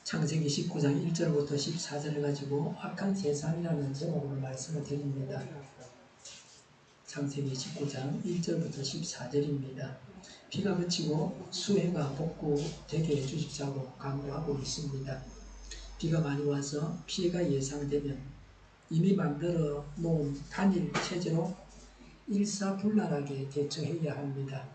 창세기 19장 1절부터 14절을 가지고 악한 세상이라는 제목으로 말씀을 드립니다. 창세기 19장 1절부터 14절입니다. 비가 그치고 수해가 복구되게 해주십사고 강구하고 있습니다. 비가 많이 와서 피해가 예상되면 이미 만들어 놓은 단일 체제로 일사불란하게 대처해야 합니다.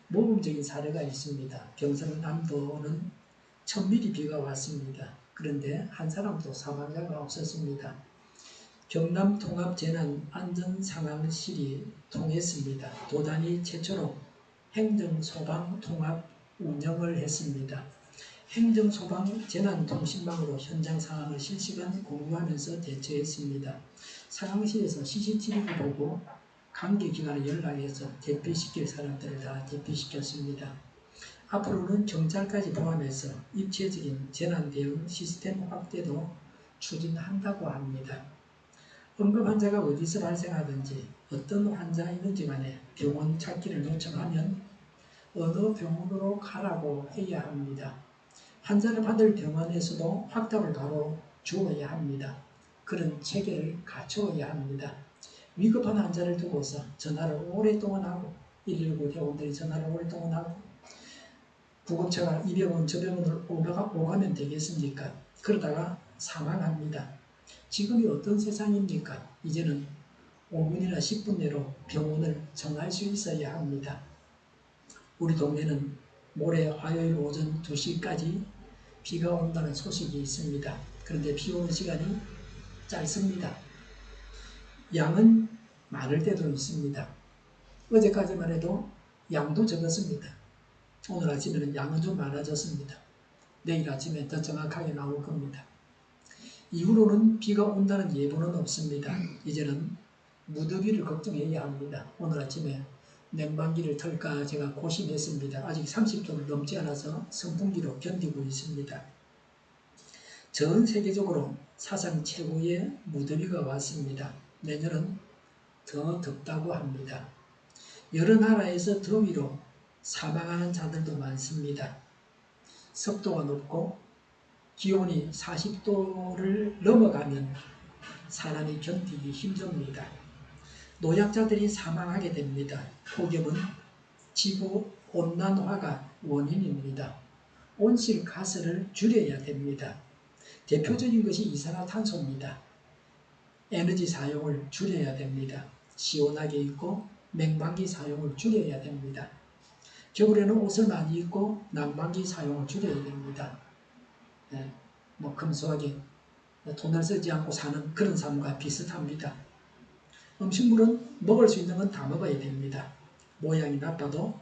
모범적인 사례가 있습니다. 경상남도는 1000mm 비가 왔습니다. 그런데 한 사람도 사망자가 없었습니다. 경남통합재난안전상황실이 통했습니다. 도단이 최초로 행정소방통합 운영을 했습니다. 행정소방재난통신망으로 현장 상황을 실시간 공유하면서 대처했습니다. 상황실에서 CCTV를 보고 관계기관에 연락해서 대피시킬 사람들을 다 대피시켰습니다. 앞으로는 경찰까지 포함해서 입체적인 재난대응 시스템 확대도 추진한다고 합니다. 응급 환자가 어디서 발생하든지 어떤 환자이든지 간에 병원 찾기를 요청하면 어느 병원으로 가라고 해야 합니다. 환자를 받을 병원에서도 확답을 바로 주어야 합니다. 그런 체계를 갖추어야 합니다. 위급한 환자를 두고서 전화를 오랫동안 하고 119 대원들이 전화를 오랫동안 하고 구급차가 이 병원 저 병원을 오가면 되겠습니까? 그러다가 사망합니다. 지금이 어떤 세상입니까? 이제는 5분이나 10분 내로 병원을 정할 수 있어야 합니다. 우리 동네는 모레 화요일 오전 2시까지 비가 온다는 소식이 있습니다. 그런데 비 오는 시간이 짧습니다. 양은 많을 때도 있습니다. 어제까지만 해도 양도 적었습니다. 오늘 아침에는 양은 좀 많아졌습니다. 내일 아침에 더 정확하게 나올 겁니다. 이후로는 비가 온다는 예보는 없습니다. 이제는 무더위를 걱정해야 합니다. 오늘 아침에 냉방기를 틀까 제가 고심했습니다. 아직 30도를 넘지 않아서 선풍기로 견디고 있습니다. 전 세계적으로 사상 최고의 무더위가 왔습니다. 내년은 더 덥다고 합니다. 여러 나라에서 더위로 사망하는 자들도 많습니다. 습도가 높고 기온이 40도를 넘어가면 사람이 견디기 힘듭니다. 노약자들이 사망하게 됩니다. 폭염은 지구온난화가 원인입니다. 온실가스를 줄여야 됩니다. 대표적인 것이 이산화탄소입니다. 에너지 사용을 줄여야 됩니다. 시원하게 입고 냉방기 사용을 줄여야 됩니다. 겨울에는 옷을 많이 입고 난방기 사용을 줄여야 됩니다. 금소하게 돈을 쓰지 않고 사는 그런 삶과 비슷합니다. 음식물은 먹을 수 있는 건 다 먹어야 됩니다. 모양이 나빠도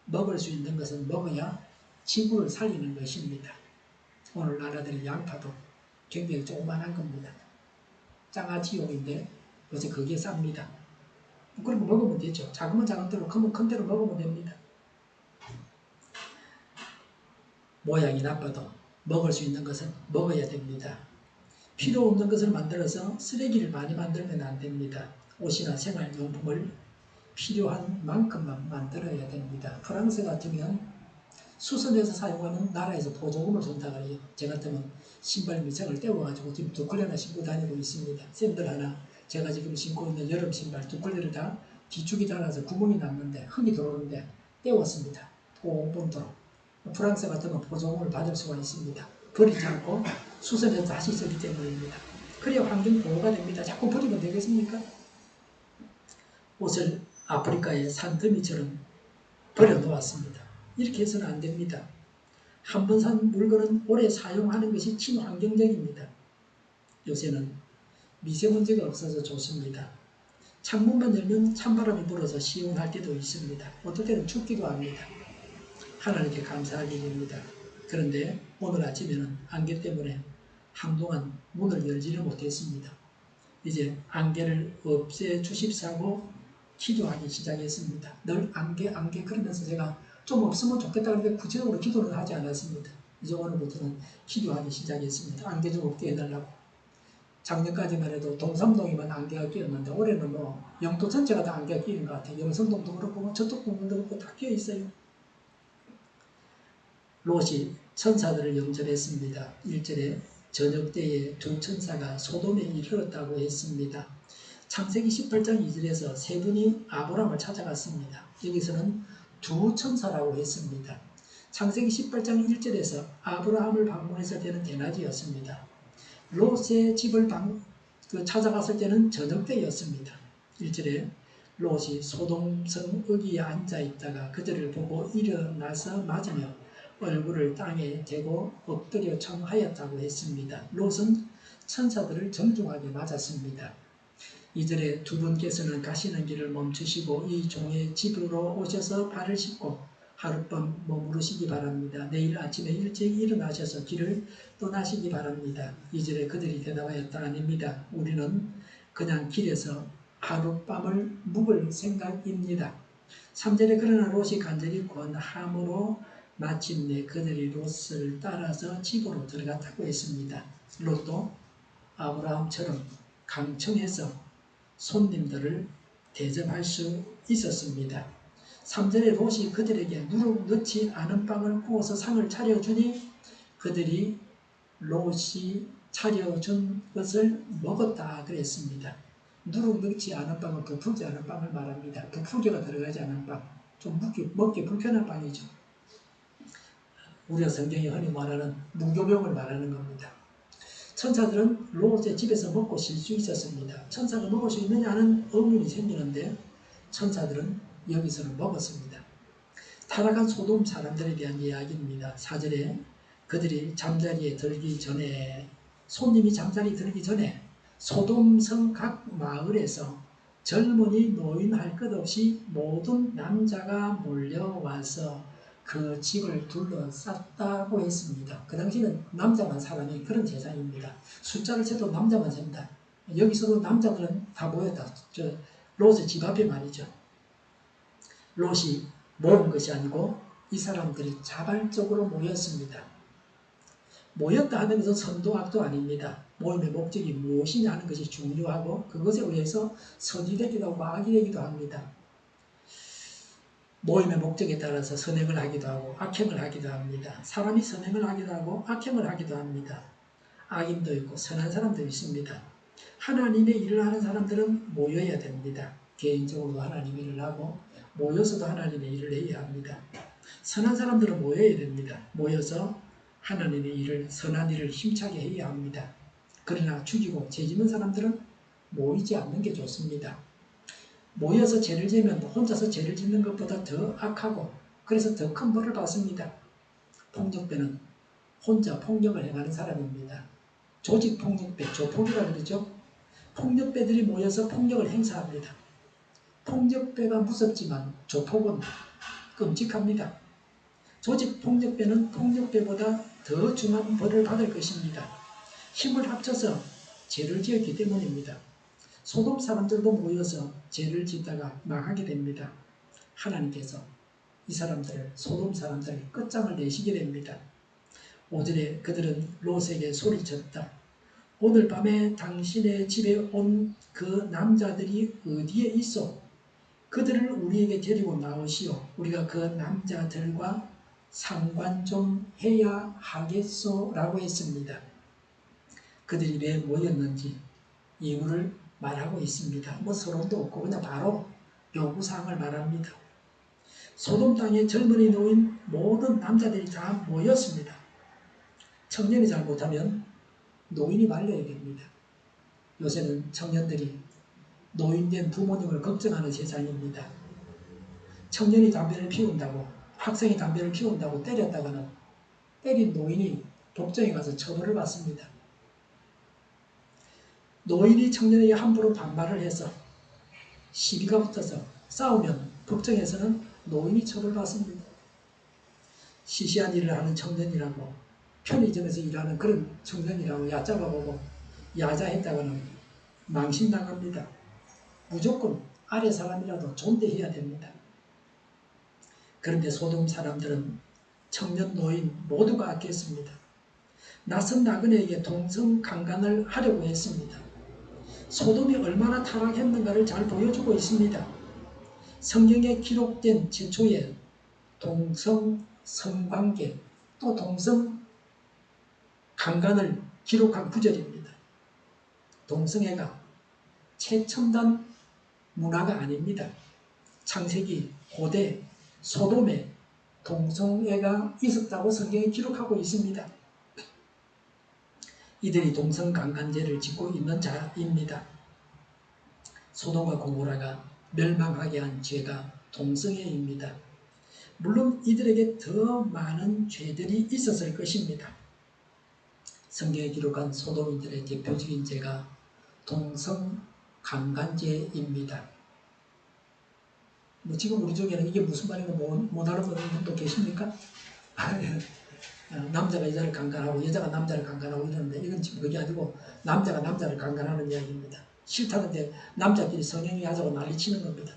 먹을 수 있는 것은 먹어야 지구를 살리는 것입니다. 오늘 나라들의 양파도 굉장히 조그만한 겁니다. 장아찌용인데 요새 그게 쌉니다. 그런 거 먹으면 되죠. 작으면 작은 대로 크면 큰 대로 먹으면 됩니다. 모양이 나빠도 먹을 수 있는 것은 먹어야 됩니다. 필요 없는 것을 만들어서 쓰레기를 많이 만들면 안 됩니다. 옷이나 생활용품을 필요한 만큼만 만들어야 됩니다. 프랑스 같으면 수선해서 사용하는 나라에서 보조금을 준다고 해요. 제 같으면 신발 밑창을 떼어가지고 지금 2컬레나 신고 다니고 있습니다. 샌들 하나 제가 지금 신고 있는 여름 신발 2컬레를 다 뒤축이 달아서 구멍이 났는데 흙이 들어오는데 떼었습니다. 뽕뽕도록. 프랑스 같으면 보조금을 받을 수가 있습니다. 버리지 않고 수선해서 다시 쓰기 때문입니다. 그래야 환경 보호가 됩니다. 자꾸 버리면 되겠습니까? 옷을 아프리카의 산더미처럼 버려놓았습니다. 이렇게 해서는 안 됩니다. 한 번 산 물건은 오래 사용하는 것이 친환경적입니다. 요새는 미세먼지가 없어서 좋습니다. 창문만 열면 찬바람이 불어서 시원할 때도 있습니다. 어떨 때는 춥기도 합니다. 하나님께 감사하게 됩니다. 그런데 오늘 아침에는 안개 때문에 한동안 문을 열지를 못했습니다. 이제 안개를 없애주십사고 기도하기 시작했습니다. 늘 안개 그러면서 제가 좀 없으면 좋겠다 그런데 구체적으로 기도는 하지 않았습니다. 이제 오늘부터는 기도하기 시작했습니다. 안개 좀 없게 해달라고. 작년까지만 해도 동삼동에만 안개가 끼었는데 올해는 영도 전체가 다 안개가 끼는 것 같아요. 영성동도 그렇고 저쪽 동도 그렇고 다 끼어 있어요. 롯이 천사들을 영접했습니다. 1절에 저녁 때에 두 천사가 소돔에 이르렀다고 했습니다. 창세기 18장 2절에서 세 분이 아브라함을 찾아갔습니다. 여기서는 두 천사라고 했습니다. 창세기 18장 1절에서 아브라함을 방문했을 때는 대낮이었습니다. 롯의 집을 찾아갔을 때는 저녁 때였습니다. 1절에 롯이 소돔성 어귀에 앉아있다가 그들을 보고 일어나서 맞으며 얼굴을 땅에 대고 엎드려 청하였다고 했습니다. 롯은 천사들을 정중하게 맞았습니다. 2절에 두 분께서는 가시는 길을 멈추시고 이 종의 집으로 오셔서 발을 씻고 하룻밤 머무르시기 바랍니다. 내일 아침에 일찍 일어나셔서 길을 떠나시기 바랍니다. 2절에 그들이 대답하였다. 아닙니다. 우리는 그냥 길에서 하룻밤을 묵을 생각입니다. 3절에 그러나 롯이 간절히 권함으로 마침내 그들이 롯을 따라서 집으로 들어갔다고 했습니다. 롯도 아브라함처럼 강청해서 손님들을 대접할 수 있었습니다. 3절에 롯이 그들에게 누룩 넣지 않은 빵을 구워서 상을 차려주니 그들이 롯이 차려준 것을 먹었다 그랬습니다. 누룩 넣지 않은 빵은 부풀지 않은 빵을 말합니다. 부풀기가 들어가지 않은 빵, 좀 먹기 불편한 빵이죠. 우리가 성경에 흔히 말하는 무교병을 말하는 겁니다. 천사들은 롯의 집에서 먹고 쉴 수 있었습니다. 천사가 먹을 수 있느냐 하는 의문이 생기는데 천사들은 여기서는 먹었습니다. 타락한 소돔 사람들에 대한 이야기입니다. 4절에 그들이 잠자리에 들기 전에, 손님이 잠자리에 들기 전에 소돔성 각 마을에서 젊은이 노인 할 것 없이 모든 남자가 몰려와서 그 집을 둘러쌌다고 했습니다. 그 당시는 남자만 사람이 그런 세상입니다. 숫자를 세도 남자만 셉니다. 여기서도 남자들은 다 모였다. 롯의 집 앞에 말이죠. 롯이 모은 것이 아니고 이 사람들이 자발적으로 모였습니다. 모였다 하는 것은 선도 악도 아닙니다. 모임의 목적이 무엇이냐 하는 것이 중요하고 그것에 의해서 선이 되기도 하고 악이 되기도 합니다. 모임의 목적에 따라서 선행을 하기도 하고 악행을 하기도 합니다. 사람이 선행을 하기도 하고 악행을 하기도 합니다. 악인도 있고 선한 사람도 있습니다. 하나님의 일을 하는 사람들은 모여야 됩니다. 개인적으로 하나님의 일을 하고 모여서도 하나님의 일을 해야 합니다. 선한 사람들은 모여야 됩니다. 모여서 하나님의 일을, 선한 일을 힘차게 해야 합니다. 그러나 죽이고 죄짓는 사람들은 모이지 않는 게 좋습니다. 모여서 죄를 지으면 혼자서 죄를 짓는 것보다 더 악하고 그래서 더 큰 벌을 받습니다. 폭력배는 혼자 폭력을 행하는 사람입니다. 조직폭력배, 조폭이라 그러죠. 폭력배들이 모여서 폭력을 행사합니다. 폭력배가 무섭지만 조폭은 끔찍합니다. 조직폭력배는 폭력배보다 더 중한 벌을 받을 것입니다. 힘을 합쳐서 죄를 지었기 때문입니다. 소돔 사람들도 모여서 죄를 짓다가 망하게 됩니다. 하나님께서 이 사람들을, 소돔 사람들을 끝장을 내시게 됩니다. 5절에 그들은 롯에게 소리쳤다. 오늘 밤에 당신의 집에 온 그 남자들이 어디에 있어? 그들을 우리에게 데리고 나오시오. 우리가 그 남자들과 상관 좀 해야 하겠소? 라고 했습니다. 그들이 왜 모였는지 이유를 말하고 있습니다. 뭐 서론도 없고 그냥 바로 요구사항을 말합니다. 소돔 땅에 젊은이 노인 모든 남자들이 다 모였습니다. 청년이 잘못하면 노인이 말려야 됩니다. 요새는 청년들이 노인된 부모님을 걱정하는 세상입니다. 청년이 담배를 피운다고, 학생이 담배를 피운다고 때렸다가는 때린 노인이 법정에 가서 처벌을 받습니다. 노인이 청년에게 함부로 반말을 해서 시비가 붙어서 싸우면 법정에서는 노인이 처벌받습니다. 시시한 일을 하는 청년이라고, 편의점에서 일하는 그런 청년이라고 얕잡아보고 야자했다가는 망신당합니다. 무조건 아래 사람이라도 존대해야 됩니다. 그런데 소돔 사람들은 청년 노인 모두가 아꼈습니다. 낯선 나그네에게 동성강간을 하려고 했습니다. 소돔이 얼마나 타락했는가를 잘 보여주고 있습니다. 성경에 기록된 최초의 동성 성관계, 또 동성 강간을 기록한 구절입니다. 동성애가 최첨단 문화가 아닙니다. 창세기 고대 소돔에 동성애가 있었다고 성경에 기록하고 있습니다. 이들이 동성강간죄를 짓고 있는 자입니다. 소돔과 고모라가 멸망하게 한 죄가 동성애입니다. 물론 이들에게 더 많은 죄들이 있었을 것입니다. 성경에 기록한 소돔인들의 대표적인 죄가 동성강간죄입니다. 지금 우리 중에는 이게 무슨 말인가 못 알아보는 분도 계십니까? 남자가 여자를 강간하고 여자가 남자를 강간하고 이러는데 이건 지금 그게 아니고 남자가 남자를 강간하는 이야기입니다. 싫다는데 남자끼리 성행위 하자고 난리치는 겁니다.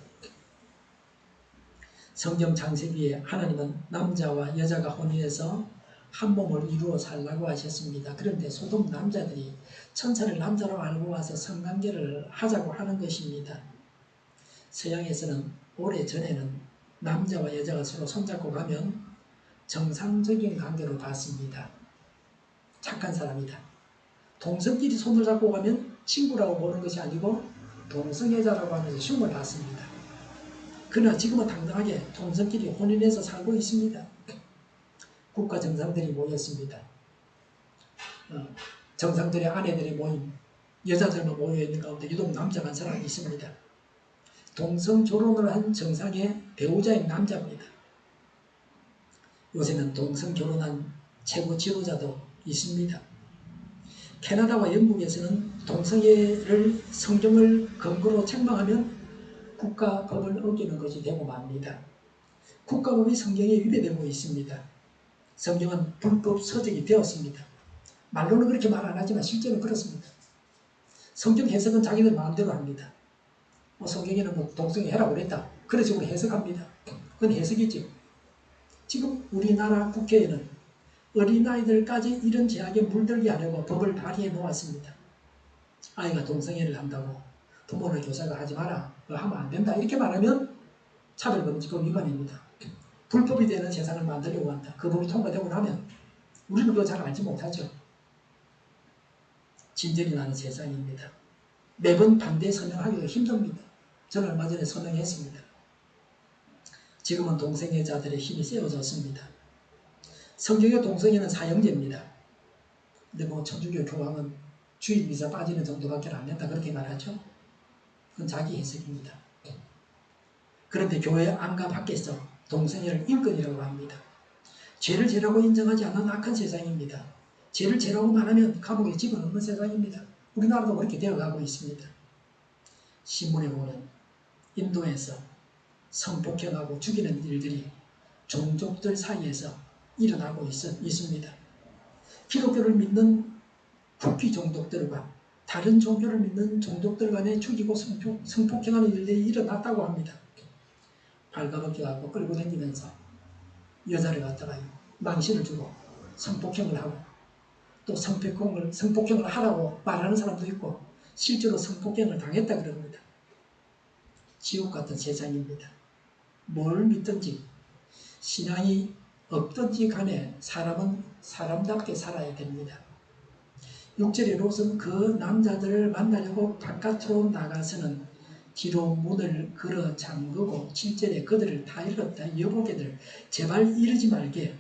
성경 창세기에 하나님은 남자와 여자가 혼인해서 한 몸을 이루어 살라고 하셨습니다. 그런데 소돔 남자들이 천사를 남자로 알고 와서 성관계를 하자고 하는 것입니다. 서양에서는 오래전에는 남자와 여자가 서로 손잡고 가면 정상적인 관계로 봤습니다. 착한 사람이다. 동성끼리 손을 잡고 가면 친구라고 보는 것이 아니고 동성애자라고 하면서 흉을 받습니다. 그러나 지금은 당당하게 동성끼리 혼인해서 살고 있습니다. 국가 정상들이 모였습니다. 정상들의 아내들이 모인 여자들만 모여있는 가운데 유독 남자가 한 사람이 있습니다. 동성 결혼을 한 정상의 배우자인 남자입니다. 요새는 동성 결혼한 최고 지도자도 있습니다. 캐나다와 영국에서는 동성애를 성경을 근거로 책망하면 국가법을 어기는 것이 되고 맙니다. 국가법이 성경에 위배되고 있습니다. 성경은 불법 서적이 되었습니다. 말로는 그렇게 말 안 하지만 실제는 그렇습니다. 성경 해석은 자기들 마음대로 합니다. 성경에는 동성애 해라고 그랬다. 그런 식으로 해석합니다. 그건 해석이죠. 지금 우리나라 국회에는 어린아이들까지 이런 제약에 물들게 하려고 법을 발의해 놓았습니다. 아이가 동성애를 한다고 부모나 교사가 하지 마라. 그거 하면 안 된다. 이렇게 말하면 차별금지법 위반입니다. 불법이 되는 세상을 만들려고 한다. 그 법이 통과되고 나면 우리는 그거 잘 알지 못하죠. 진전이 나는 세상입니다. 매번 반대 서명하기도 힘듭니다. 저는 얼마 전에 서명했습니다. 지금은 동성애자들의 힘이 세워졌습니다. 성경의 동성애는 사형제입니다. 근데 천주교 교황은 주일미사 빠지는 정도밖에 안 된다 그렇게 말하죠. 그건 자기 해석입니다. 그런데 교회 안가 밖에서 동성애를 인권이라고 합니다. 죄를 죄라고 인정하지 않는 악한 세상입니다. 죄를 죄라고 말하면 감옥에 집어넣는 세상입니다. 우리나라도 그렇게 되어가고 있습니다. 신문에 보면 인도에서 성폭행하고 죽이는 일들이 종족들 사이에서 일어나고 있습니다. 기독교를 믿는 국기 종족들과 다른 종교를 믿는 종족들 간에 죽이고 성폭행하는 일들이 일어났다고 합니다. 발가벗겨갖고 끌고 다니면서 여자를 갖다가 망신을 주고 성폭행을 하고 또 성폭행을 하라고 말하는 사람도 있고 실제로 성폭행을 당했다 그럽니다. 지옥 같은 세상입니다. 뭘 믿든지 신앙이 없든지 간에 사람은 사람답게 살아야 됩니다. 6절의 롯은 그 남자들을 만나려고 바깥으로 나가서는 뒤로 문을 걸어 잠그고 7절에 그들을 다 잃었다. 여보게들 제발 이러지 말게.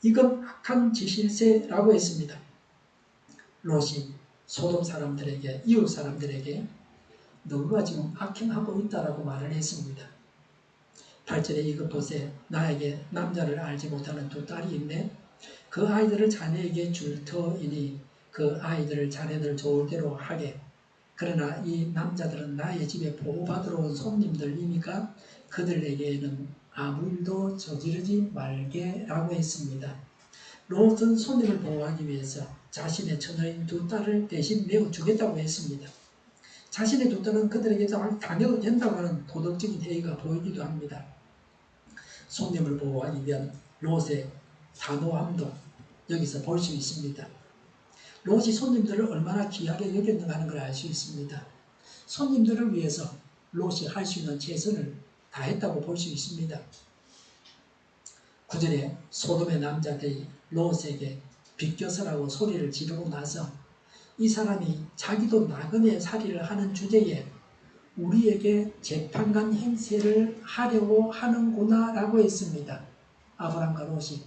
이건 악한 짓일세라고 했습니다. 롯이 소돔 사람들에게 이웃 사람들에게 너가 지금 악행하고 있다라고 말을 했습니다. 8절에 이것 보세 나에게 남자를 알지 못하는 두 딸이 있네. 그 아이들을 자네에게 줄 터이니 그 아이들을 자네들 좋을 대로 하게. 그러나 이 남자들은 나의 집에 보호받으러 온 손님들이니까 그들에게는 아무 일도 저지르지 말게라고 했습니다. 롯은 손님을 보호하기 위해서 자신의 처녀인 두 딸을 대신 내어주겠다고 했습니다. 자신의 두 딸은 그들에게 당해도 된다고 하는 도덕적인 회의가 보이기도 합니다. 손님을 보호하기 위한 롯의 단호함도 여기서 볼 수 있습니다. 롯이 손님들을 얼마나 귀하게 여겼는가 하는 걸 알 수 있습니다. 손님들을 위해서 롯이 할 수 있는 최선을 다했다고 볼 수 있습니다. 9절에 소돔의 남자들이 롯에게 비껴서라고 소리를 지르고 나서 이 사람이 자기도 나그네 살이를 하는 주제에 우리에게 재판관 행세를 하려고 하는구나 라고 했습니다. 아브람과 롯이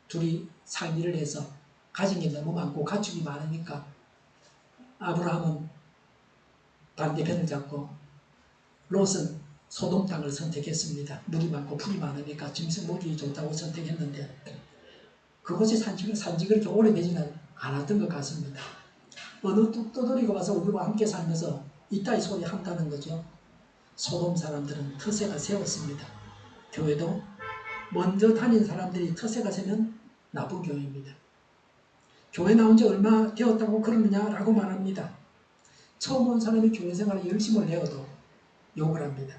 둘이 상의를 해서 가진 게 너무 많고 가축이 많으니까 아브라함은 반대편을 잡고 롯은 소돔 땅을 선택했습니다. 물이 많고 풀이 많으니까 짐승 먹이 좋다고 선택했는데 그곳에 산지 그렇게 오래되지는 않았던 것 같습니다. 어느 떠돌이가 와서 우리와 함께 살면서 이따위 소리 한다는 거죠. 소돔 사람들은 터세가 세웠습니다. 교회도 먼저 다닌 사람들이 터세가 세면 나쁜 교회입니다. 교회 나온 지 얼마 되었다고 그러느냐라고 말합니다. 처음 온 사람이 교회 생활에 열심을 내어도 욕을 합니다.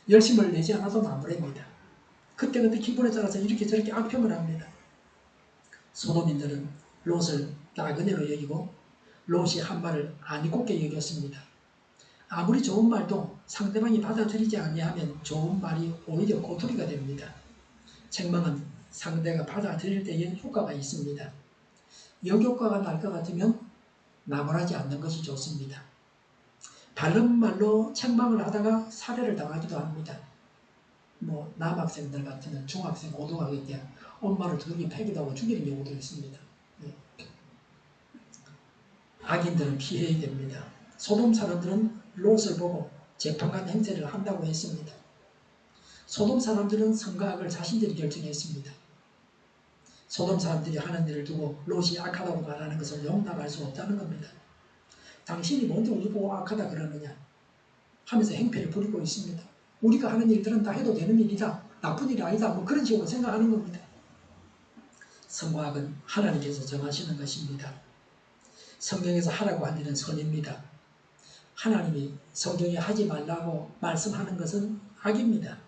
열심을 내지 않아도 나무랍니다. 그때그때 기분에 따라서 이렇게 저렇게 악평을 합니다. 소돔인들은 롯을 나그네로 여기고 롯이 한 말을 아니곱게 여겼습니다. 아무리 좋은 말도 상대방이 받아들이지 아니하면 좋은 말이 오히려 고투리가 됩니다. 책망은 상대가 받아들일 때에 효과가 있습니다. 역효과가 날 것 같으면 나무라지 않는 것이 좋습니다. 바른 말로 책망을 하다가 살해를 당하기도 합니다. 남학생들 같으면 중학생, 고등학생 때 엄마를 등에 패기도 하고 죽이는 경우도 있습니다. 악인들은 피해야 됩니다. 소돔 사람들은 롯을 보고 재판관 행세를 한다고 했습니다. 소돔 사람들은 선과 악을 자신들이 결정했습니다. 소돔 사람들이 하는 일을 두고 롯이 악하다고 말하는 것을 용납할 수 없다는 겁니다. 당신이 뭔데 우리 보고 악하다 그러느냐 하면서 행패를 부리고 있습니다. 우리가 하는 일들은 다 해도 되는 일이다. 나쁜 일이 아니다. 그런 식으로 생각하는 겁니다. 선과 악은 하나님께서 정하시는 것입니다. 성경에서 하라고 한 일은 선입니다. 하나님이 성경에 하지 말라고 말씀하는 것은 악입니다.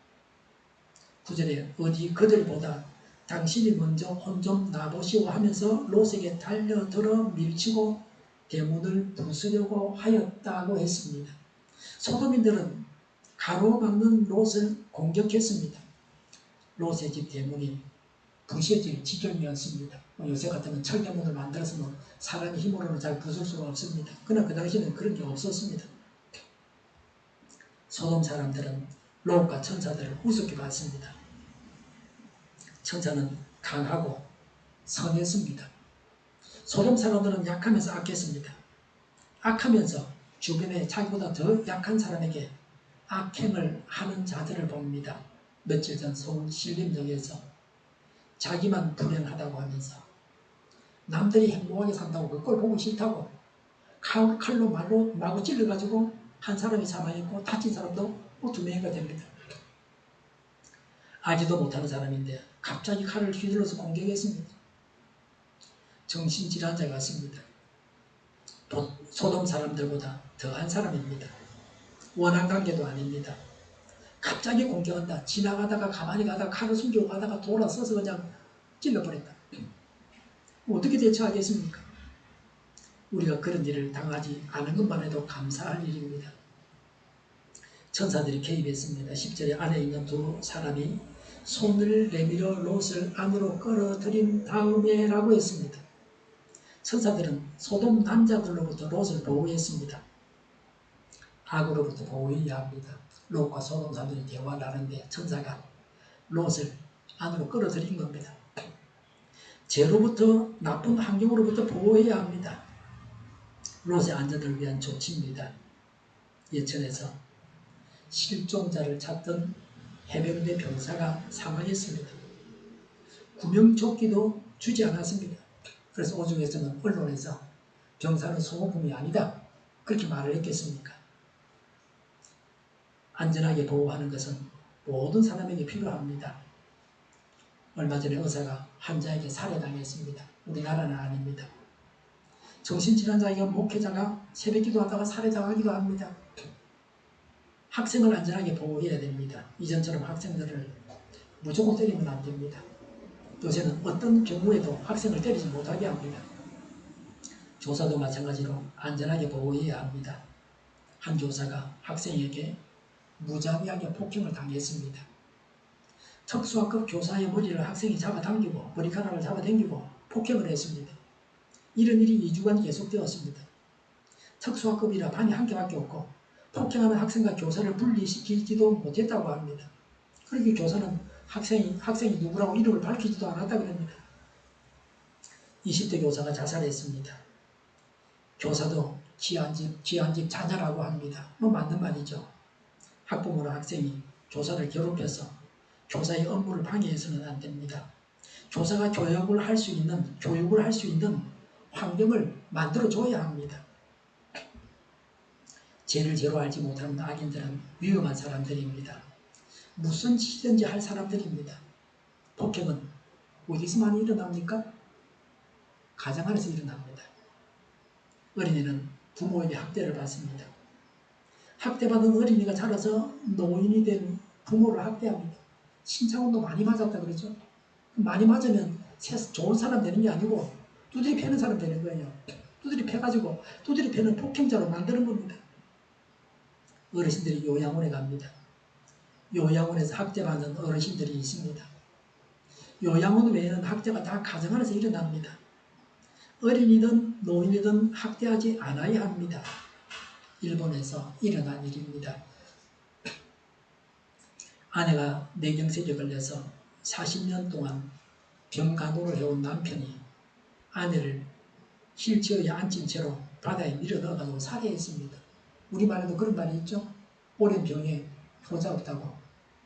9절에 어디 그들보다 당신이 먼저 혼 좀 나보시오 하면서 롯에게 달려들어 밀치고 대문을 부수려고 하였다고 했습니다. 소돔인들은 가로막는 롯을 공격했습니다. 롯의 집 대문이 부셔질 지경이었습니다. 요새 같으면 철대문을 만들어서 사람의 힘으로는 잘 부술 수가 없습니다. 그러나 그 당시에는 그런 게 없었습니다. 소돔 사람들은 롯과 천사들을 우습게 봤습니다. 천사는 강하고 선했습니다. 소돔 사람들은 약하면서 악했습니다. 악하면서 주변에 자기보다 더 약한 사람에게 악행을 하는 자들을 봅니다. 며칠 전 서울 신림역에서 자기만 불행하다고 하면서 남들이 행복하게 산다고 그걸 보고 싫다고 칼로 말로 마구 찔러가지고 한 사람이 사망했고 다친 사람도 2명이가 됩니다. 알지도 못하는 사람인데 갑자기 칼을 휘둘러서 공격했습니다. 정신질환자 같습니다. 소돔 사람들보다 더한 사람입니다. 원한 관계도 아닙니다. 갑자기 공격한다. 지나가다가 가만히 가다가 칼을 숨기고 가다가 돌아서서 그냥 찔러버린다. 어떻게 대처하겠습니까? 우리가 그런 일을 당하지 않은 것만 해도 감사할 일입니다. 천사들이 개입했습니다. 10절에 안에 있는 두 사람이 손을 내밀어 롯을 안으로 끌어들인 다음에 라고 했습니다. 천사들은 소돔 남자들로부터 롯을 보호했습니다. 악으로부터 보호해야 합니다. 롯과 소돔 사람들이 대화를 하는데 천사가 롯을 안으로 끌어들인 겁니다. 죄로부터 나쁜 환경으로부터 보호해야 합니다. 롯의 안전을 위한 조치입니다. 예천에서 실종자를 찾던 해병대 병사가 사망했습니다. 구명조끼도 주지 않았습니다. 그래서 오중에서는 언론에서 병사는 소모품이 아니다 그렇게 말을 했겠습니까? 안전하게 보호하는 것은 모든 사람에게 필요합니다. 얼마 전에 의사가 환자에게 살해당했습니다. 우리나라는 아닙니다. 정신질환자에게 목회자가 새벽기도 하다가 살해당하기도 합니다. 학생을 안전하게 보호해야 됩니다. 이전처럼 학생들을 무조건 때리면 안 됩니다. 요새는 어떤 경우에도 학생을 때리지 못하게 합니다. 교사도 마찬가지로 안전하게 보호해야 합니다. 한 교사가 학생에게 무자비하게 폭행을 당했습니다. 특수학급 교사의 머리를 학생이 잡아당기고 머리카락을 잡아당기고 폭행을 했습니다. 이런 일이 2주간 계속되었습니다. 특수학급이라 반이 한 개밖에 없고 폭행하는 학생과 교사를 분리시키지도 못했다고 합니다. 그러기 교사는 학생이 누구라고 이름을 밝히지도 않았다 그럽니다. 20대 교사가 자살했습니다. 교사도 지한집 자녀라고 합니다. 뭐 맞는 말이죠. 학부모나 학생이 교사를 괴롭혀서 교사의 업무를 방해해서는 안 됩니다. 교사가 교육을 할 수 있는 환경을 만들어줘야 합니다. 죄를 제로 알지 못하는 악인들은 위험한 사람들입니다. 무슨 짓이든지 할 사람들입니다. 폭행은 어디서 많이 일어납니까? 가정 안에서 일어납니다. 어린이는 부모에게 학대를 받습니다. 학대받은 어린이가 자라서 노인이 된 부모를 학대합니다. 신창원도 많이 맞았다 그러죠. 많이 맞으면 좋은 사람 되는 게 아니고 두드리 패는 사람 되는 거예요. 두드리 패가지고 두드리 패는 폭행자로 만드는 겁니다. 어르신들이 요양원에 갑니다. 요양원에서 학대받는 어르신들이 있습니다. 요양원 외에는 학대가 다 가정 안에서 일어납니다. 어린이든 노인이든 학대하지 않아야 합니다. 일본에서 일어난 일입니다. 아내가 뇌경색에 걸려서 40년 동안 병간호를 해온 남편이 아내를 휠체어에 앉힌 채로 바다에 밀어넣어가지고 살해했습니다. 우리말에도 그런 말이 있죠. 오랜 병에 효자 없다고.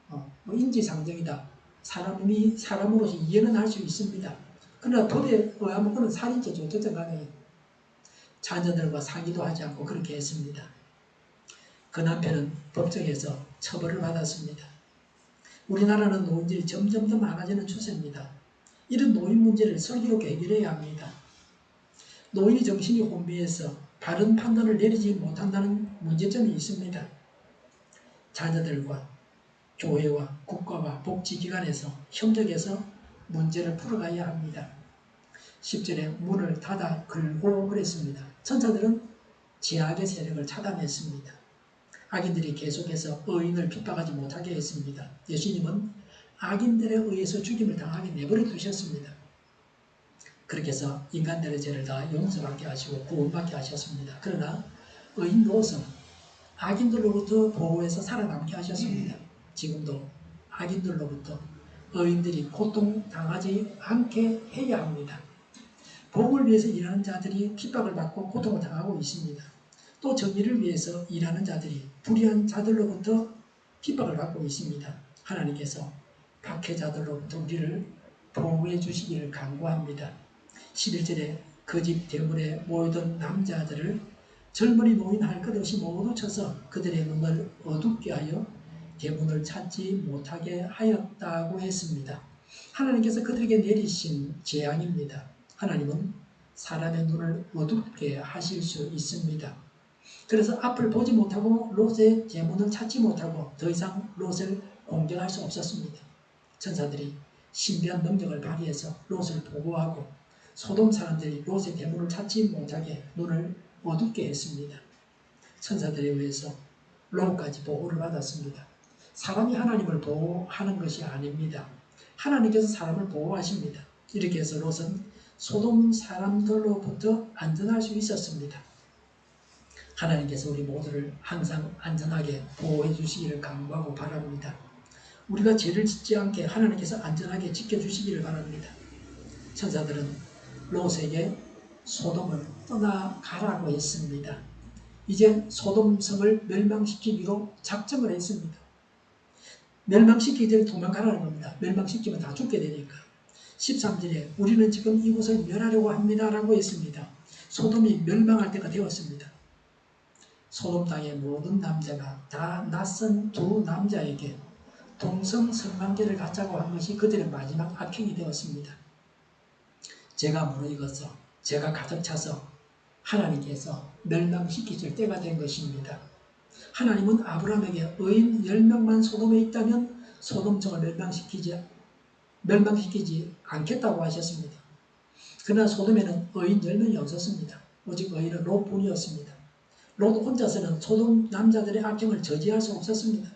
뭐 인지상정이다. 사람이 사람으로서 이해는 할 수 있습니다. 그러나 법에 의하면 그는 살인죄죠. 어쨌든 간에 자녀들과 상의도 하지 않고 그렇게 했습니다. 그 남편은 법정에서 처벌을 받았습니다. 우리나라는 노인들이 점점 더 많아지는 추세입니다. 이런 노인 문제를 슬기롭게 해결해야 합니다. 노인의 정신이 혼미해서 바른 판단을 내리지 못한다는 문제점이 있습니다. 자녀들과 교회와 국가와 복지기관에서 협력해서 문제를 풀어가야 합니다. 10절에 문을 닫아 걸고 그랬습니다. 천사들은 제약의 세력을 차단했습니다. 악인들이 계속해서 의인을 핍박하지 못하게 했습니다. 예수님은 악인들에 의해서 죽임을 당하게 내버려 두셨습니다. 그렇게 해서 인간들의 죄를 다 용서받게 하시고 구원받게 하셨습니다. 그러나 의인 롯은 악인들로부터 보호해서 살아남게 하셨습니다. 지금도 악인들로부터 의인들이 고통당하지 않게 해야 합니다. 복을 위해서 일하는 자들이 핍박을 받고 고통을 당하고 있습니다. 또 정의를 위해서 일하는 자들이 불의한 자들로부터 핍박을 받고 있습니다. 하나님께서 박해자들로부터 우리를 보호해 주시기를 간구합니다. 11절에 그 집 대문에 모이던 남자들을 젊은이 노인 할 것 없이 모두 쳐서 그들의 눈을 어둡게 하여 대문을 찾지 못하게 하였다고 했습니다. 하나님께서 그들에게 내리신 재앙입니다. 하나님은 사람의 눈을 어둡게 하실 수 있습니다. 그래서 앞을 보지 못하고 롯의 대문을 찾지 못하고 더 이상 롯을 공격할 수 없었습니다. 천사들이 신비한 능력을 발휘해서 롯을 보호하고 소돔 사람들이 롯의 대문을 찾지 못하게 눈을 어둡게 했습니다. 천사들에 의해서 롯까지 보호를 받았습니다. 사람이 하나님을 보호하는 것이 아닙니다. 하나님께서 사람을 보호하십니다. 이렇게 해서 롯은 소돔 사람들로부터 안전할 수 있었습니다. 하나님께서 우리 모두를 항상 안전하게 보호해 주시기를 간구하고 바랍니다. 우리가 죄를 짓지 않게 하나님께서 안전하게 지켜주시기를 바랍니다. 천사들은 롯에게 소돔을 떠나가라고 했습니다. 이제 소돔성을 멸망시키기로 작정을 했습니다. 멸망시키기 전에 도망가라는 겁니다. 멸망시키면 다 죽게 되니까. 13절에 우리는 지금 이곳을 멸하려고 합니다 라고 했습니다. 소돔이 멸망할 때가 되었습니다. 소돔 땅의 모든 남자가 다 낯선 두 남자에게 동성성관계를 갖자고 한 것이 그들의 마지막 악행이 되었습니다. 죄가 무르익어서 죄가 가득 차서 하나님께서 멸망시키실 때가 된 것입니다. 하나님은 아브라함에게 의인 10명만 소돔에 있다면 소돔성을 멸망시키지 않겠다고 하셨습니다. 그러나 소돔에는 의인 10명이 없었습니다. 오직 의인은 롯뿐이었습니다. 롯 혼자서는 소돔 남자들의 악행을 저지할 수 없었습니다.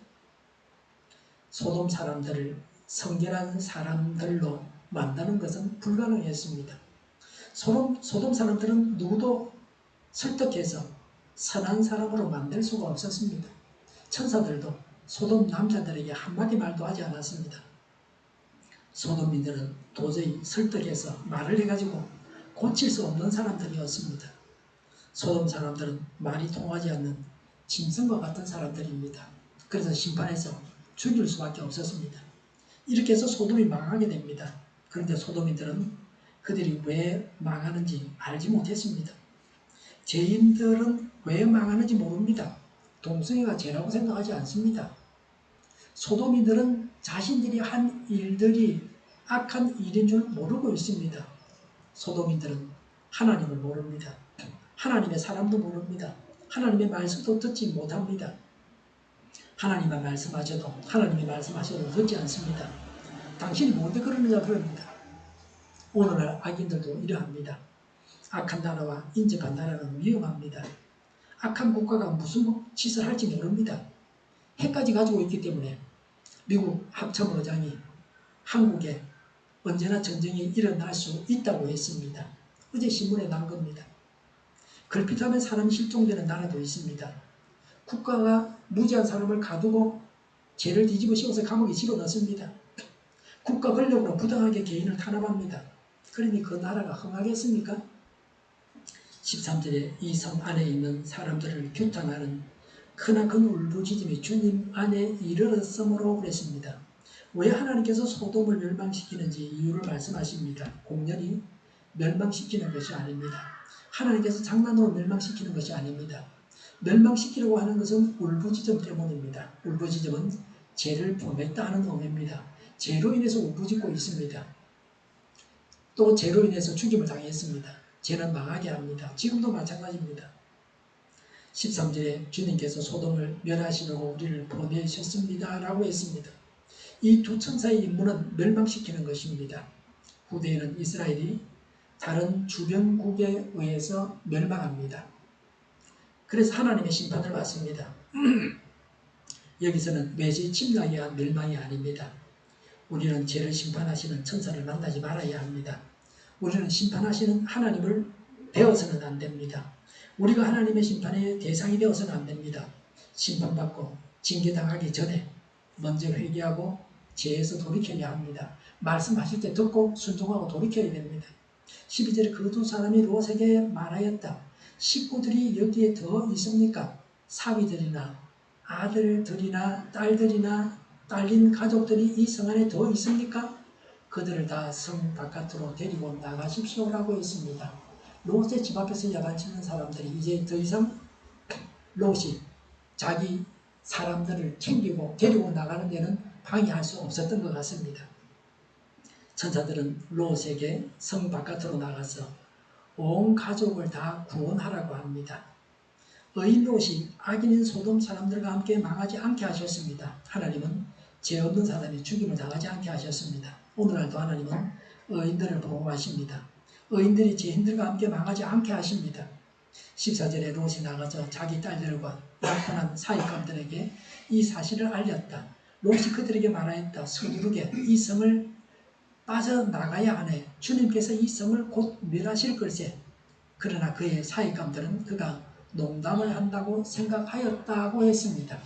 소돔 사람들을 성결한 사람들로 만드는 것은 불가능했습니다. 소돔 사람들은 누구도 설득해서 선한 사람으로 만들 수가 없었습니다. 천사들도 소돔 남자들에게 한마디 말도 하지 않았습니다. 소돔인들은 도저히 설득해서 말을 해가지고 고칠 수 없는 사람들이었습니다. 소돔 사람들은 말이 통하지 않는 짐승과 같은 사람들입니다. 그래서 심판해서 죽일 수밖에 없었습니다. 이렇게 해서 소돔이 망하게 됩니다. 그런데 소돔인들은 그들이 왜 망하는지 알지 못했습니다. 죄인들은 왜 망하는지 모릅니다. 동성애가 죄라고 생각하지 않습니다. 소돔인들은 자신들이 한 일들이 악한 일인 줄 모르고 있습니다. 소돔인들은 하나님을 모릅니다. 하나님의 사람도 모릅니다. 하나님의 말씀도 듣지 못합니다. 하나님의 말씀하셔도 듣지 않습니다. 당신이 뭔데 그러느냐 그럽니다. 오늘날 악인들도 이러합니다. 악한 나라와 인접한 나라는 위험합니다. 악한 국가가 무슨 짓을 할지 모릅니다. 핵까지 가지고 있기 때문에 미국 합참의장이 한국에 언제나 전쟁이 일어날 수 있다고 했습니다. 어제 신문에 난 겁니다. 걸핏하면 사람이 실종되는 나라도 있습니다. 국가가 무지한 사람을 가두고 죄를 뒤집어 씌워서 감옥에 집어넣습니다. 국가 권력으로 부당하게 개인을 탄압합니다. 그러니 그 나라가 흥하겠습니까? 13절에 이 성 안에 있는 사람들을 규탄하는 크나큰 울부짖음이 주님 안에 이르렀으므로 그랬습니다. 왜 하나님께서 소돔을 멸망시키는지 이유를 말씀하십니다. 공연히 멸망시키는 것이 아닙니다. 하나님께서 장난으로 멸망시키는 것이 아닙니다. 멸망시키려고 하는 것은 울부짖음 때문입니다. 울부짖음은 죄를 범했다 하는 의미입니다. 죄로 인해서 울부짖고 있습니다. 또 죄로 인해서 죽임을 당했습니다. 죄는 망하게 합니다. 지금도 마찬가지입니다. 13절에 주님께서 소돔을 멸하시려고 우리를 보내셨습니다 라고 했습니다. 이 두 천사의 임무는 멸망시키는 것입니다. 후대에는 이스라엘이 다른 주변국에 의해서 멸망합니다. 그래서 하나님의 심판을 받습니다. 여기서는 외지 침략에 의한 멸망이 아닙니다. 우리는 죄를 심판하시는 천사를 만나지 말아야 합니다. 우리는 심판하시는 하나님을 배워서는 안 됩니다. 우리가 하나님의 심판의 대상이 되어서는 안 됩니다. 심판받고 징계당하기 전에 먼저 회개하고 죄에서 돌이켜야 합니다. 말씀하실 때 듣고 순종하고 돌이켜야 됩니다. 12절에 그 두 사람이 롯에게 말하였다. 식구들이 여기에 더 있습니까? 사위들이나 아들들이나 딸들이나 딸린 가족들이 이 성 안에 더 있습니까? 그들을 다 성 바깥으로 데리고 나가십시오라고 했습니다. 롯의 집 앞에서 야단치는 사람들이 이제 더 이상 롯이 자기 사람들을 챙기고 데리고 나가는 데는 방해할 수 없었던 것 같습니다. 천사들은 롯에게 성 바깥으로 나가서 온 가족을 다 구원하라고 합니다. 의인 롯이 악인인 소돔 사람들과 함께 망하지 않게 하셨습니다. 하나님은 죄 없는 사람이 죽임을 당하지 않게 하셨습니다. 오늘날도 하나님은 의인들을 보호하십니다. 의인들이 죄인들과 함께 망하지 않게 하십니다. 14절에 롯이 나가서 자기 딸들과 약혼한 사익감들에게 이 사실을 알렸다. 롯이 그들에게 말하였다. 서두르게 이 성을 빠져나가야 하네. 주님께서 이 성을 곧 멸하실 걸세. 그러나 그의 사익감들은 그가 농담을 한다고 생각하였다고 했습니다.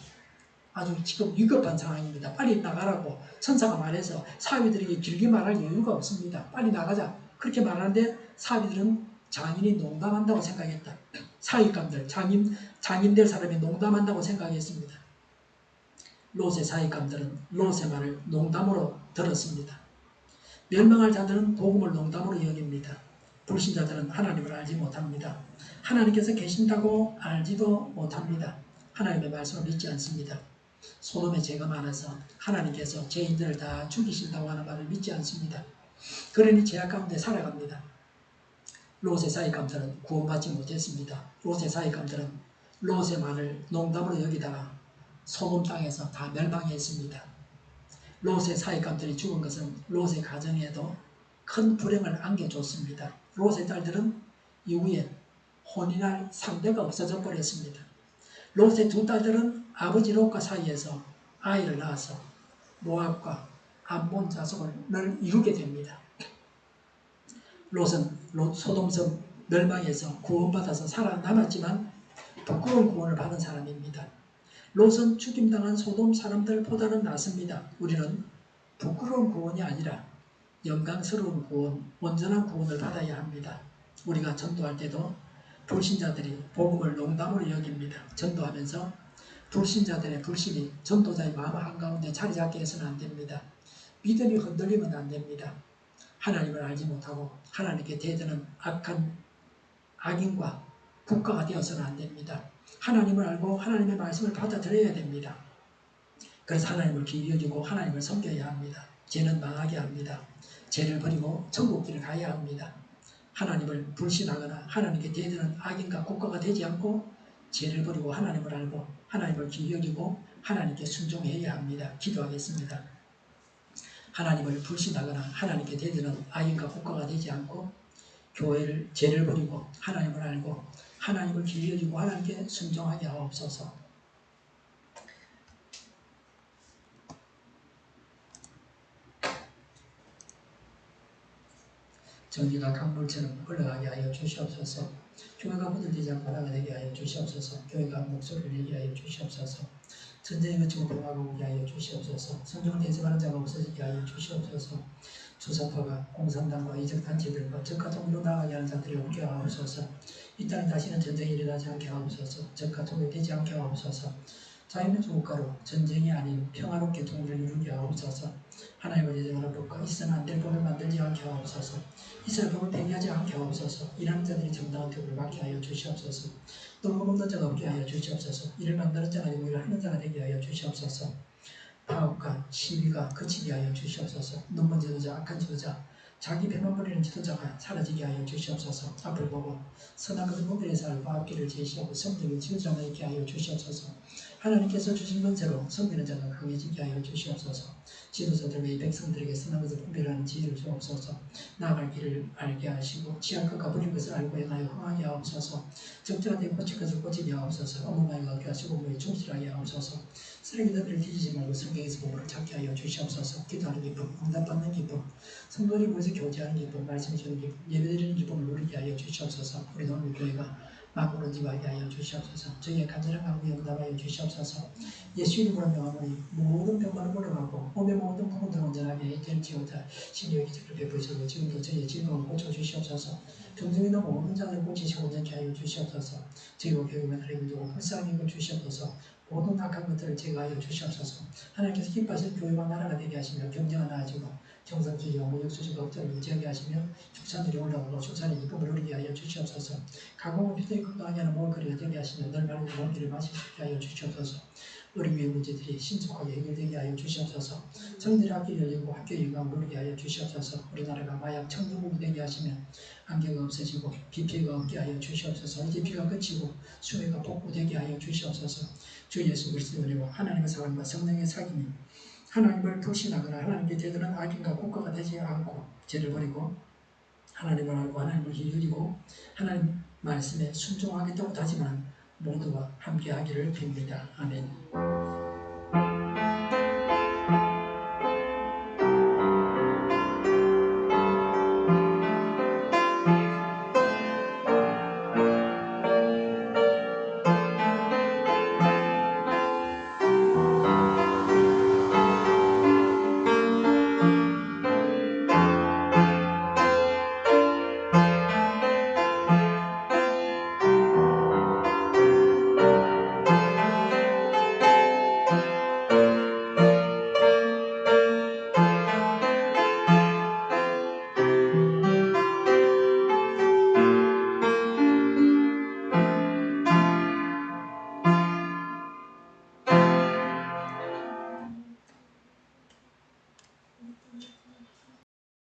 아주 지금 위급한 상황입니다. 빨리 나가라고 천사가 말해서 사위들에게 길게 말할 여유가 없습니다. 빨리 나가자. 그렇게 말하는데 사위들은 장인이 농담한다고 생각했다. 사익감들, 장인될 사람이 농담한다고 생각했습니다. 롯의 사익감들은 롯의 말을 농담으로 들었습니다. 멸망할 자들은 복음을 농담으로 여깁니다. 불신자들은 하나님을 알지 못합니다. 하나님께서 계신다고 알지도 못합니다. 하나님의 말씀을 믿지 않습니다. 소돔의 죄가 많아서 하나님께서 죄인들을 다 죽이신다고 하는 말을 믿지 않습니다. 그러니 죄악 가운데 살아갑니다. 롯의 사익감들은 구원받지 못했습니다. 롯의 사익감들은 롯의 말을 농담으로 여기다가 소돔 땅에서 다 멸망했습니다. 롯의 사익감들이 죽은 것은 롯의 가정에도 큰 불행을 안겨줬습니다. 롯의 딸들은 이후에 혼인할 상대가 없어져 버렸습니다. 롯의 두 딸들은 아버지 롯과 사이에서 아이를 낳아서 모압과 암몬 자손을 이루게 됩니다. 롯은 소돔섬 멸망에서 구원받아서 살아남았지만 부끄러운 구원을 받은 사람입니다. 롯은 죽임당한 소돔 사람들보다는 낫습니다. 우리는 부끄러운 구원이 아니라 영광스러운 구원, 온전한 구원을 받아야 합니다. 우리가 전도할 때도 불신자들이 복음을 농담으로 여깁니다. 전도하면서 불신자들의 불신이 전도자의 마음 한가운데 자리 잡게 해서는 안 됩니다. 믿음이 흔들리면 안 됩니다. 하나님을 알지 못하고 하나님께 대드는 악한 악인과 국가가 되어서는 안 됩니다. 하나님을 알고 하나님의 말씀을 받아들여야 됩니다. 그래서 하나님을 귀히 여기고 하나님을 섬겨야 합니다. 죄는 망하게 합니다. 죄를 버리고 천국길을 가야 합니다. 하나님을 불신하거나 하나님께 대드는 악인과 국가가 되지 않고 죄를 버리고 하나님을 알고 하나님을 귀히 여기고 하나님께 순종해야 합니다. 기도하겠습니다. 하나님을 불신하거나 하나님께 대드는 악인과 국가가 되지 않고 교회를 죄를 버리고 하나님을 알고 하나님을 귀히 여기고 하나님께 순종하게 하옵소서. 정리가 강물처럼 흘러가게 하여 주시옵소서. 교회가 무너지지 않고 하나가 되게 하여 주시옵소서. 교회가 목소리를 내게 하여 주시옵소서. 전쟁이 그치고 평화가 오게 하여 주시옵소서. 성경을 대적하는 자가 없어지게 하여 주시옵소서. 주사파가 공산당과 이적단체들과 적가통일로 나가게 하는 자들이 없게 하옵소서. 이 땅에 다시는 전쟁이 일어나지 않게 하옵소서. 적가통일이 되지 않게 하옵소서. 자유민주 국가로 전쟁이 아닌 평화롭게 통일을 이루게 하옵소서. 하나님을 예정하는 법과 있어는 안 될 법을 만들지 않게 하옵소서. 이스라엘 법을 폐기하지 않게 하옵소서. 일하는 자들이 정당한 대우를 받게 하여 주시옵소서. 놀고 먹는 자가 없게 하여 주시옵소서. 일을 만드는 자가 아니고 일을 하는 자가 되게 하여 주시옵소서. 파업과 시위가 그치게 하여 주시옵소서. 눈먼 지도자, 악한 지도자, 자기 배만 버리는 지도자가 사라지게 하여 주시옵소서. 앞을 보고 선한 것을 분별해 살고 앞길을 제시하고 성령의 지도자가 있게 하여 주시옵소서. 하나님께서 주신 권세로 섬기는 자가 강해지게 하여 주시옵소서. 지도자들과 이 백성들에게 선한 것을 분별하는 지혜를 주옵소서. 나아갈 길을 알게 하시고 취할 것과 버릴 것을 알고 행하여 흥하게 하옵소서. 적자가 되고 고칠 것을 고치게 하옵소서. 어머마에 갖게 하시고 몸에 충실하게 하옵소서. 쓰레기들을 뒤지지 말고 성경에서 보물을 찾게 하여 주시옵소서. 기도하는 기쁨, 응답받는 기쁨, 성도들이 모여서 교제하는 기쁨, 말씀 주는 기쁨, 예배드리는 기쁨을 누리게 하여 주시옵소서. 우리 오늘 교회가 마음으로 지하게 하여 주시옵소서. 저희의 간절한 간구에 응답하여 주시옵소서. 예수 이름으로 명하노니 모든 병만을 물러가고 몸의 모든 부분들을 온전하게 될지어다. 신의 기적을 베푸시고 지금도 저희의 질병을 고쳐주시옵소서. 병중에 있는 모든 자들을 고치시고 온전케 하여 주시옵소서. 저희와 교회가 나를 두고 불쌍히 여겨 주시옵소서. 모든 악한 것들을 제거하여 주시옵소서. 하나님께서 기뻐하시는 교회와 나라가 되게 하시며 경제가 나아지고 정상주의와 무역수지가 없도록 유지하게 하시며 축산들이 올라오고 축산의 기쁨을 누리게 하여 주시옵소서. 가공을 필터에 건강하게 하는 먹을거리가 되게 하시며 늘 마르고 공기를 마시게 하여 주시옵소서. 어린이의 문제들이 신속하게 해결되게 하여 주시옵소서. 성들의 학교를 열리고 학교의 영광을 누리게 하여 주시옵소서. 우리나라가 마약 청정국이 되게 하시며 안개가 없어지고 비 피해가 없게 하여 주시옵소서. 이제 비가 그치고 수해가 복구되게 하여 주시옵소서. 주 예수 그리스도의 은혜와 하나님의 사랑과 성령의 사귐이 하나님을 불신하거나 하나님께 대드는 악인과 국가가 되지 않고 죄를 버리고 하나님을 알고 하나님을 기울이고 하나님 말씀에 순종하겠다고 다짐하는 모두와 함께 하기를 빕니다. 아멘.